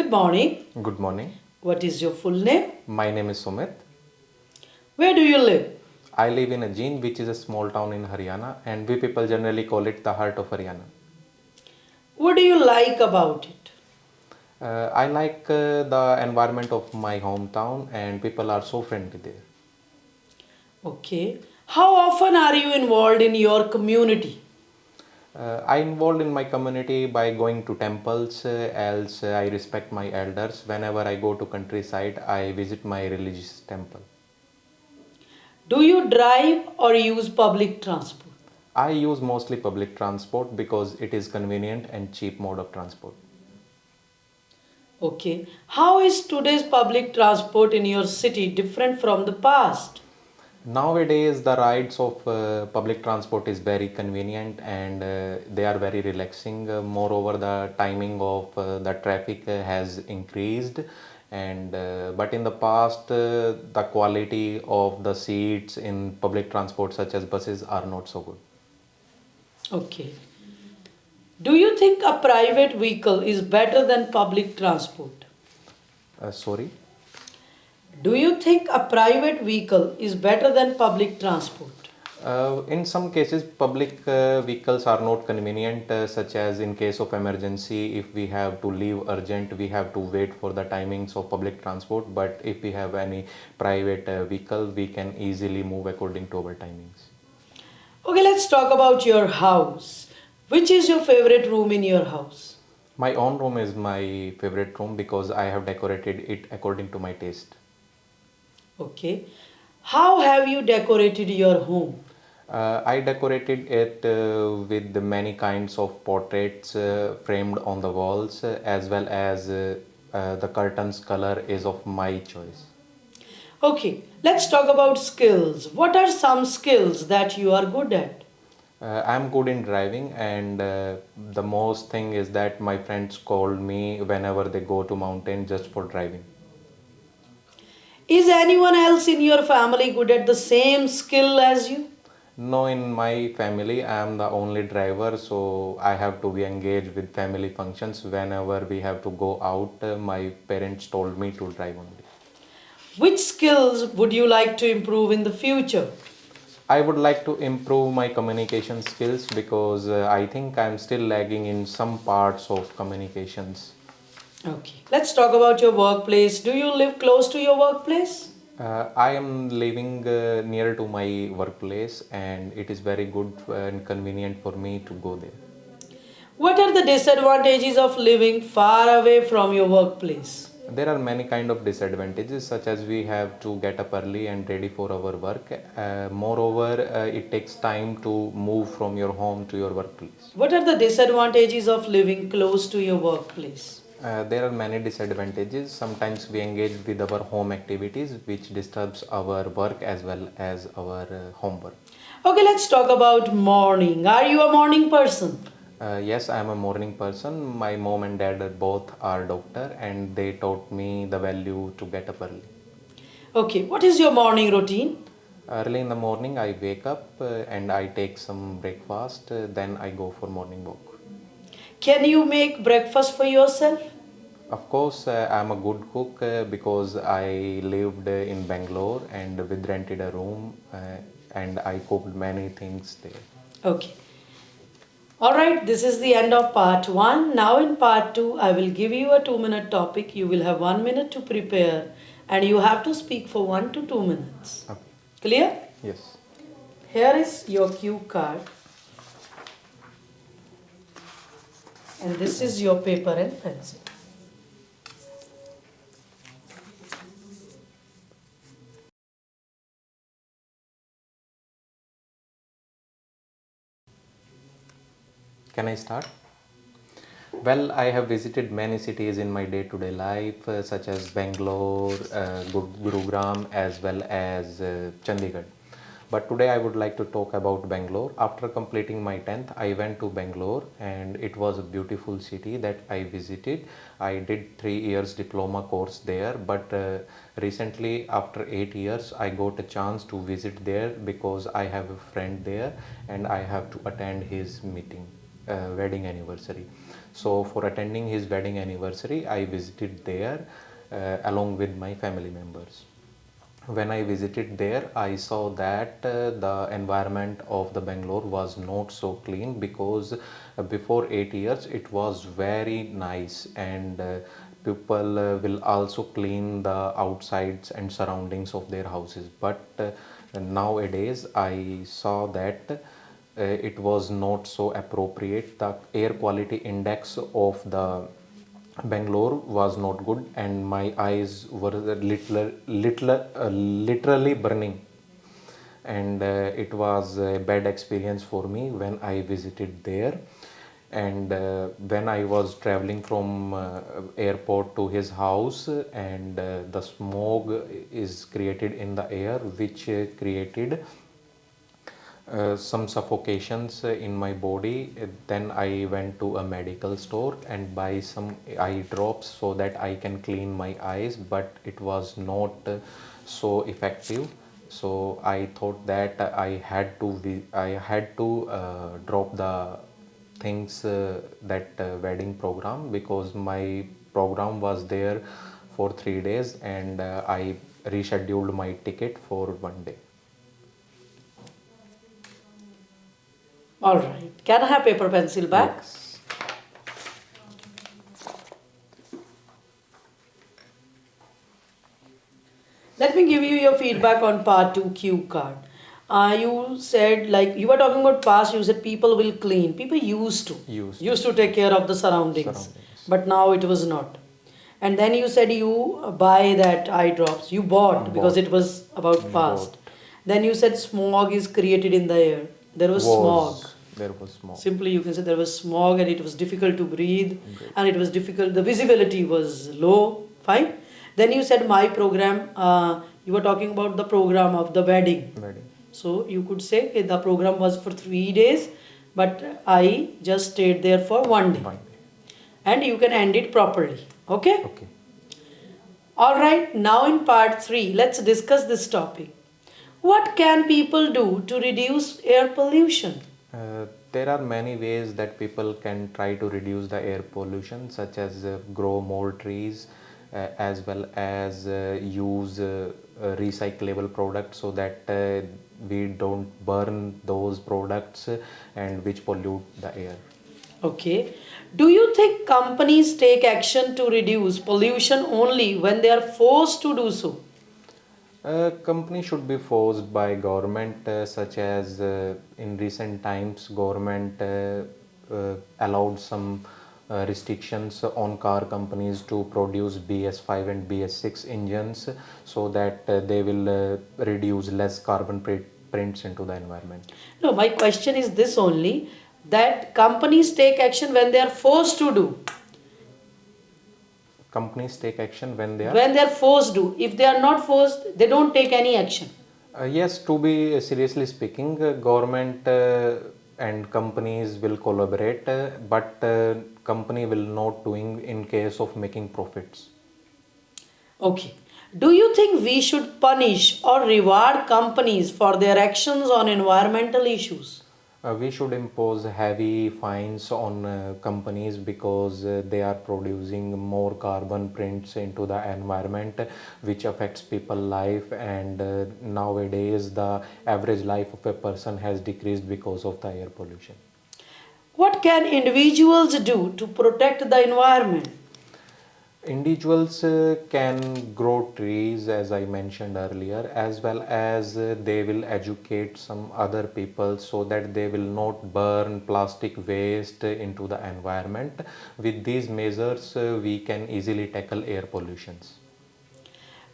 Good morning. Good morning. What is your full name? My name is Sumit. Where do you live? I live in Ajeen, which is a small town in Haryana, and we people generally call it the heart of Haryana. What do you like about it? I like the environment of my hometown, and people are so friendly there. Okay. How often are you involved in your community? I involved in my community by going to temples, else I respect my elders. Whenever I go to countryside, I visit my religious temple. Do you drive or use public transport? I use mostly public transport because it is convenient and cheap mode of transport. Okay. How is today's public transport in your city different from the past? Nowadays, the rides of public transport is very convenient and they are very relaxing. Moreover, the timing of the traffic has increased, and but in the past, the quality of the seats in public transport, such as buses, are not so good. Okay. Do you think a private vehicle is better than public transport? Sorry. Do you think a private vehicle is better than public transport? In some cases, public vehicles are not convenient, such as in case of emergency, if we have to leave urgent, we have to wait for the timings of public transport. But if we have any private vehicle, we can easily move according to our timings. Okay, let's talk about your house. Which is your favorite room in your house? My own room is my favorite room because I have decorated it according to my taste. Okay. How have you decorated your home? I decorated it with the many kinds of portraits framed on the walls, as well as the curtains color is of my choice. Okay, let's talk about skills. What are some skills that you are good at? I'm good in driving, and the most thing is that my friends call me whenever they go to mountain just for driving. Is anyone else in your family good at the same skill as you? No, in my family, I am the only driver, so I have to be engaged with family functions. Whenever we have to go out, my parents told me to drive only. Which skills would you like to improve in the future? I would like to improve my communication skills because I think I'm still lagging in some parts of communications. Okay, let's talk about your workplace. Do you live close to your workplace? I am living near to my workplace, and it is very good and convenient for me to go there. What are the disadvantages of living far away from your workplace? There are many kind of disadvantages, such as we have to get up early and ready for our work. Moreover, it takes time to move from your home to your workplace. What are the disadvantages of living close to your workplace? There are many disadvantages. Sometimes we engage with our home activities, which disturbs our work as well as our homework. Okay, let's talk about morning. Are you a morning person? Yes, I am a morning person. My mom and dad are both are doctor, and they taught me the value to get up early. Okay, what is your morning routine? Early in the morning, I wake up and I take some breakfast. Then I go for morning walk. Can you make breakfast for yourself? Of course, I'm a good cook because I lived in Bangalore and with rented a room, and I cooked many things there. Okay. All right, this is the end of part 1. Now, in part 2, I will give you a 2-minute topic. You will have 1 minute to prepare, and you have to speak for 1 to 2 minutes. Okay. Clear? Yes. Here is your cue card, and this is your paper and pencil. Can I start? Well, I have visited many cities in my day-to-day life, such as Bangalore, Gurugram, as well as Chandigarh. But today I would like to talk about Bangalore. After completing my 10th, I went to Bangalore, and it was a beautiful city that I visited. I did 3 years diploma course there, but recently after 8 years, I got a chance to visit there because I have a friend there and I have to attend his meeting, wedding anniversary. So for attending his wedding anniversary, I visited there along with my family members. When I visited there, I saw that the environment of the Bangalore was not so clean, because before 8 years it was very nice, and people will also clean the outsides and surroundings of their houses. But nowadays I saw that it was not so appropriate. The air quality index of the Bangalore was not good, and my eyes were literally burning. And it was a bad experience for me when I visited there. And when I was traveling from airport to his house, and the smog is created in the air, which created some suffocations in my body. Then I went to a medical store and buy some eye drops so that I can clean my eyes, but it was not so effective. So I thought that I had to drop the things, that wedding program, because my program was there for 3 days, and I rescheduled my ticket for one day. All right. Can I have paper pencil back? Yes. Let me give you your feedback on part 2 cue card. You said, like, you were talking about past, you said people will clean. People used to take care of the surroundings, Surroundings. but now it was not. And then you said you buy that eye drops. You bought because Bought. it was about Bought. past. Then you said smog is created in the air. There was smog. There was smog. Simply, you can say there was smog and it was difficult to breathe, Breathe. and it was difficult, the visibility was low. Fine. Then you said my program, you were talking about the program of the wedding. Wedding. So you could say okay, the program was for 3 days, but I just stayed there for one day. One day. And you can end it properly. Okay? Okay. Alright, now in part 3, let's discuss this topic. What can people do to reduce air pollution? There are many ways that people can try to reduce the air pollution, such as grow more trees, as well as use recyclable products, so that we don't burn those products and which pollute the air. Okay. Do you think companies take action to reduce pollution only when they are forced to do so? Company should be forced by government, such as in recent times government allowed some restrictions on car companies to produce BS5 and BS6 engines, so that they will reduce less carbon prints into the environment. No, my question is this only, that companies take action when they are forced to do. Companies take action when they are. When they are forced to. If they are not forced, they don't take any action. Yes, to be seriously speaking, government and companies will collaborate, but company will not doing in case of making profits. Okay. Do you think we should punish or reward companies for their actions on environmental issues? We should impose heavy fines on companies, because they are producing more carbon prints into the environment, which affects people's life. And nowadays, the average life of a person has decreased because of the air pollution. What can individuals do to protect the environment? Individuals can grow trees, as I mentioned earlier, as well as they will educate some other people, so that they will not burn plastic waste into the environment. With these measures, we can easily tackle air pollutions.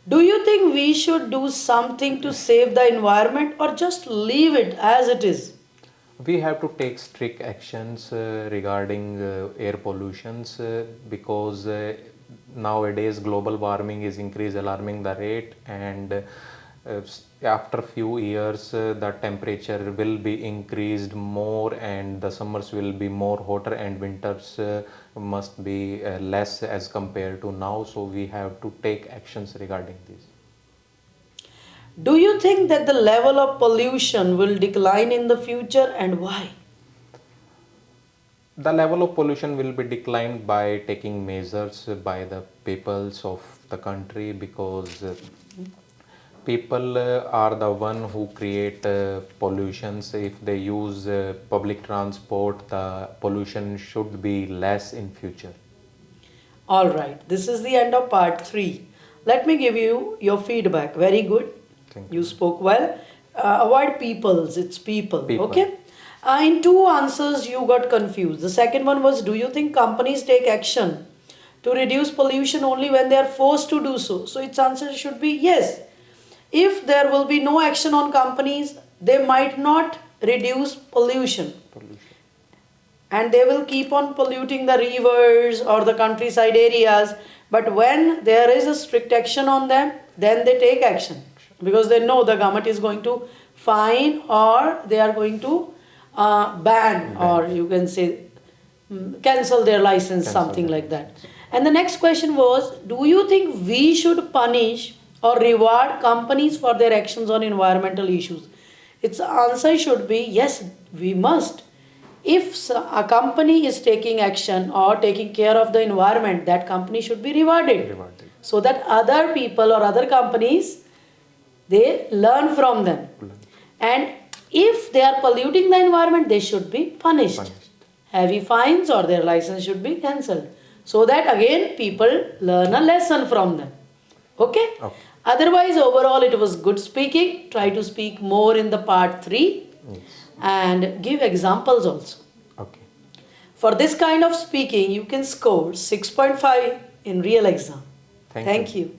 Do you think we should do something to save the environment or just leave it as it is? We have to take strict actions regarding air pollutions, because nowadays global warming is increased alarming the rate, and after few years the temperature will be increased more, and the summers will be more hotter, and winters must be less as compared to now. So we have to take actions regarding this. Do you think that the level of pollution will decline in the future, and why? The level of pollution will be declined by taking measures by the peoples of the country, because people are the one who create pollutions. If they use public transport, the pollution should be less in future. All right, this is the end of part 3. Let me give you your feedback. Very good. Thank You you. spoke well. Avoid peoples, it's people. People. Okay. In two answers, you got confused. The second one was, do you think companies take action to reduce pollution only when they are forced to do so? So, its answer should be yes. If there will be no action on companies, they might not reduce pollution, Pollution. and they will keep on polluting the rivers or the countryside areas. But when there is a strict action on them, then they take action, because they know the government is going to fine, or they are going to ban, or you can say cancel their license, Cancel something their like that. And the next question was, do you think we should punish or reward companies for their actions on environmental issues? Its answer should be yes, we must. If a company is taking action or taking care of the environment, that company should be rewarded, Rewarded. so that other people or other companies, they learn from them. And if they are polluting the environment, they should be punished. Punished. Heavy fines, or their license should be cancelled, so that again people learn a lesson from them. Okay? Okay. Otherwise, overall, it was good speaking. Try to speak more in the part 3 Yes. and give examples also. Okay. For this kind of speaking, you can score 6.5 in real exam. Thank Thank you. you.